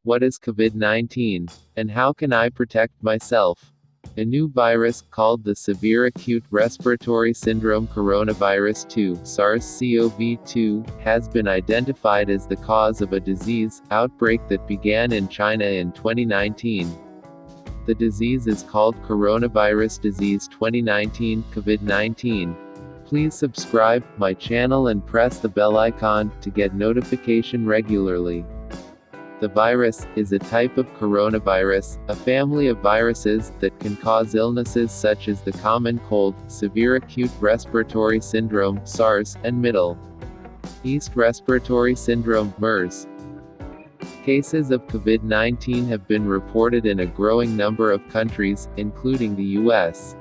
What is COVID-19? And how can I protect myself? A new virus, called the Severe Acute Respiratory Syndrome Coronavirus 2, SARS-CoV-2, has been identified as the cause of a disease outbreak that began in China in 2019. The disease is called Coronavirus Disease 2019, COVID-19. Please subscribe my channel and press the bell icon to get notification regularly. The virus is a type of coronavirus, a family of viruses that can cause illnesses such as the common cold, severe acute respiratory syndrome (SARS), and Middle East respiratory syndrome (MERS). Cases of COVID-19 have been reported in a growing number of countries, including the U.S.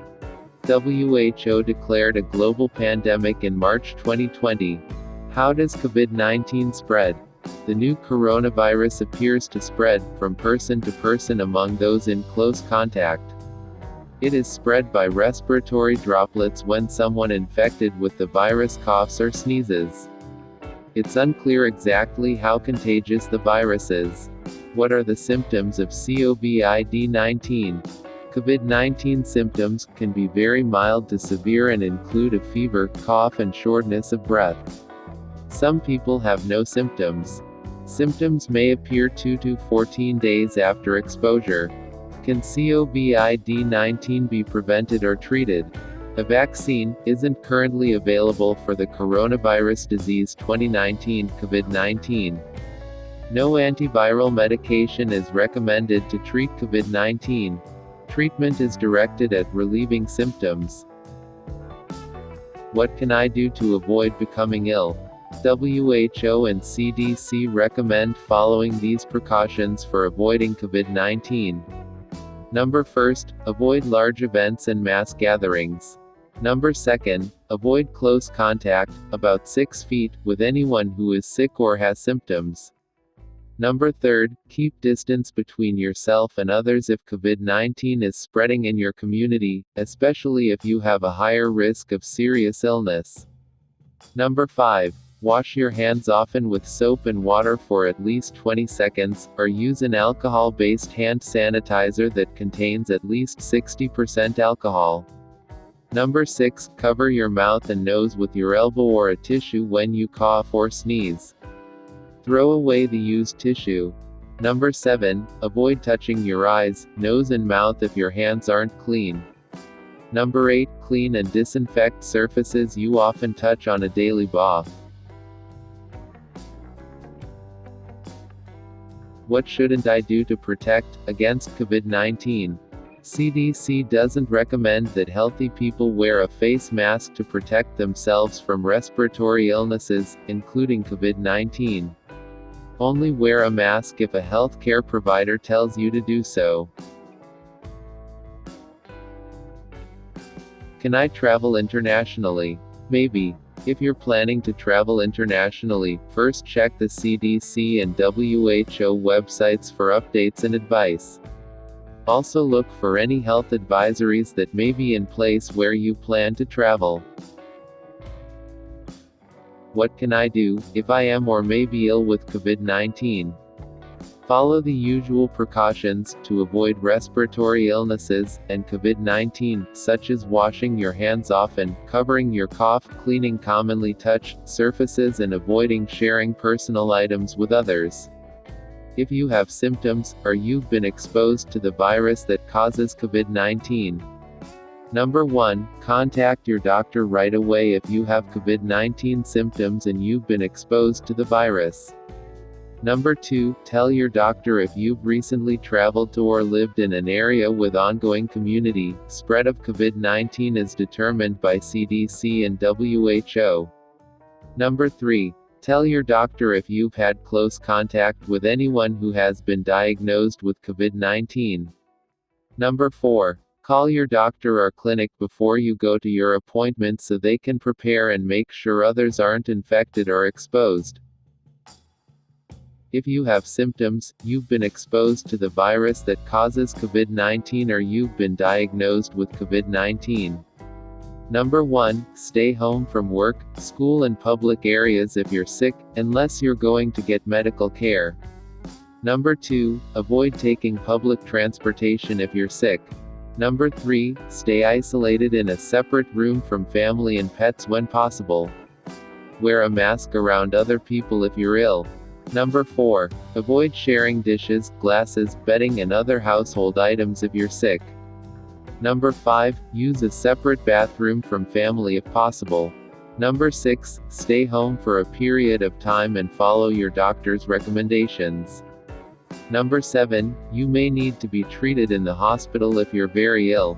WHO declared a global pandemic in March 2020. How does COVID-19 spread? The new coronavirus appears to spread from person to person among those in close contact. It is spread by respiratory droplets when someone infected with the virus coughs or sneezes. It's unclear exactly how contagious the virus is. What are the symptoms of COVID-19? COVID-19 symptoms can be very mild to severe and include a fever, cough, and shortness of breath. Some people have no symptoms. Symptoms may appear 2 to 14 days after exposure. Can COVID-19 be prevented or treated? A vaccine isn't currently available for the coronavirus disease 2019, COVID-19. No antiviral medication is recommended to treat COVID-19. Treatment is directed at relieving symptoms. What can I do to avoid becoming ill? WHO and CDC recommend following these precautions for avoiding COVID-19. Number 1, avoid large events and mass gatherings. Number 2, avoid close contact, about 6 feet, with anyone who is sick or has symptoms. Number 3, keep distance between yourself and others if COVID-19 is spreading in your community, especially if you have a higher risk of serious illness. Number 5, wash your hands often with soap and water for at least 20 seconds, or use an alcohol-based hand sanitizer that contains at least 60% alcohol. Number 6, cover your mouth and nose with your elbow or a tissue when you cough or sneeze. Throw away the used tissue. Number 7, avoid touching your eyes, nose and mouth if your hands aren't clean. Number 8, clean and disinfect surfaces you often touch on a daily basis. What shouldn't I do to protect against COVID-19? CDC doesn't recommend that healthy people wear a face mask to protect themselves from respiratory illnesses, including COVID-19. Only wear a mask if a healthcare provider tells you to do so. Can I travel internationally? Maybe. If you're planning to travel internationally, first check the CDC and WHO websites for updates and advice. Also look for any health advisories that may be in place where you plan to travel. What can I do if I am or may be ill with COVID-19? Follow the usual precautions to avoid respiratory illnesses and COVID-19, such as washing your hands often, covering your cough, cleaning commonly touched surfaces, and avoiding sharing personal items with others. If you have symptoms, or you've been exposed to the virus that causes COVID-19. Number 1, contact your doctor right away if you have COVID-19 symptoms and you've been exposed to the virus. Number 2, tell your doctor if you've recently traveled to or lived in an area with ongoing community spread of COVID-19 as determined by CDC and WHO. Number 3, tell your doctor if you've had close contact with anyone who has been diagnosed with COVID-19. Number 4, call your doctor or clinic before you go to your appointment so they can prepare and make sure others aren't infected or exposed. If you have symptoms, you've been exposed to the virus that causes COVID-19 or you've been diagnosed with COVID-19. Number 1, stay home from work, school and public areas if you're sick, unless you're going to get medical care. Number 2, avoid taking public transportation if you're sick. Number 3, stay isolated in a separate room from family and pets when possible. Wear a mask around other people if you're ill. Number 4, avoid sharing dishes, glasses, bedding and other household items if you're sick. Number 5, use a separate bathroom from family if possible. Number 6, stay home for a period of time and follow your doctor's recommendations. Number 7, you may need to be treated in the hospital if you're very ill.